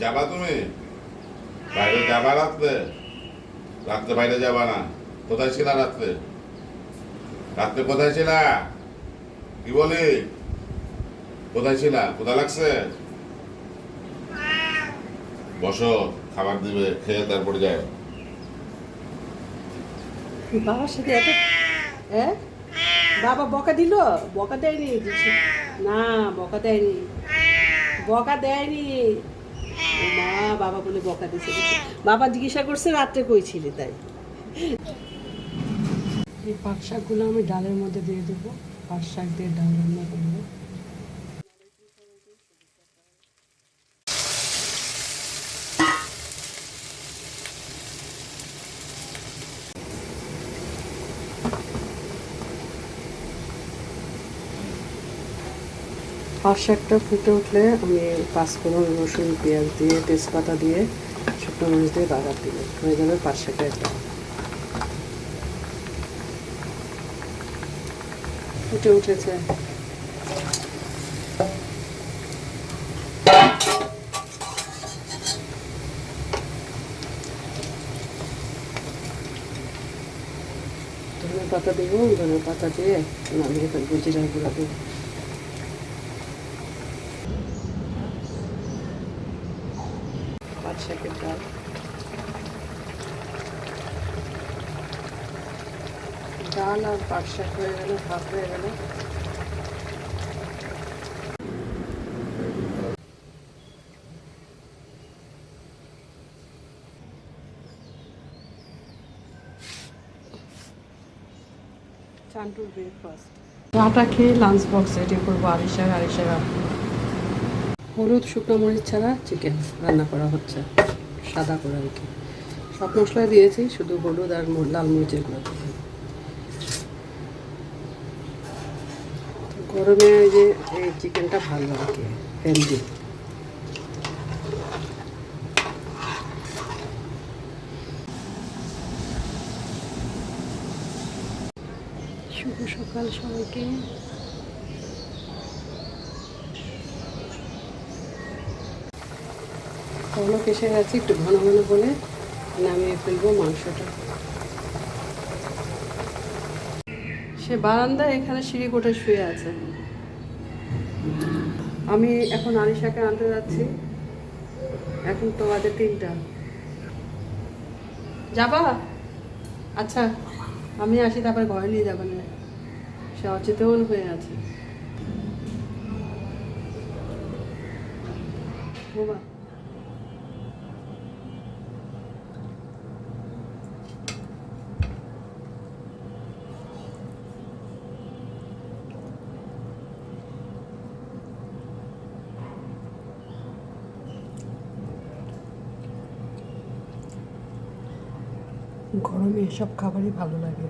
যাবা তুমি? বাইরে যাবা রাত্রে? রাত্রে বাইরে যাবা না? কোথায় ছিলা রাত্রে? রাত্রে কোথায় ছিলা? কি বলি? কোথায় ছিলা? কোথায় লাগছে? বসো, খাবার দিবে, খেয়ে তারপর যায়। বাবার সাথে এত হ্যাঁ বাবা বকা দিল? বকা দেয়নি দিচ্ছে না, বকা দেয়নি, বকা দেয়নি। ও মা, বাবা বলে বকা দিছে দিছে। বাবা জিজ্ঞাসা করছে রাত্রে কই ছিলি, তাই। এই পাট শাকগুলো আমি ডালের মধ্যে দিয়ে দেবো। পাট শাক দিয়ে ডাল রান্না করবো। পাট শাকটা ফুটে উঠলে আমি পাঁচফোড়ন, রসুন, পেঁয়াজ দিয়ে, তেজপাতা দিয়ে, শুকনো মরিচ দিয়ে বাগার দিলে হয়ে যাবে পাট শাকের ডাল। ফুটে উঠেছে। ধনে পাতা দেবো, ধনে পাতা দিয়ে নামিয়ে ফেলবো, জিরার গুঁড়া দেবো। পাট শাকের ডাল। ডাল আর পাট শাক হয়ে গেল, ভাত হয়ে গেল। চান্টুর ব্রেকফাস্ট। চাটা খেয়ে লাঞ্চ বক্স রেডি করবো। আরিশার হলুদ, শুকনো মরিচ ছাড়া চিকেন রান্না করা হচ্ছে, সাদা করে আর কি। সব মশলা দিয়েছি, শুধু হলুদ আর লাল মরিচের গুঁড়ো দিয়েছি। গরমে এই যে এই চিকেনটা ভালো আর কি, হেলদি। শুভ সকাল সবাইকে। বলক এসে গেছে, একটু ঘন ঘন বলে নামিয়ে ফেলবো মাংসটা। সে বারান্দায় এখানে সিঁড়ি কোটে শুয়ে আছে। আমি এখন আরিশাকে আনতে যাচ্ছি। এখন তো বাজে 3টা। যাবা? আচ্ছা, আমি আসি, তারপরে ঘরে নিয়ে যাবেন। সে অচেতন হয়ে আছে। বাবা, গরমে এসব খাবারই ভালো লাগে।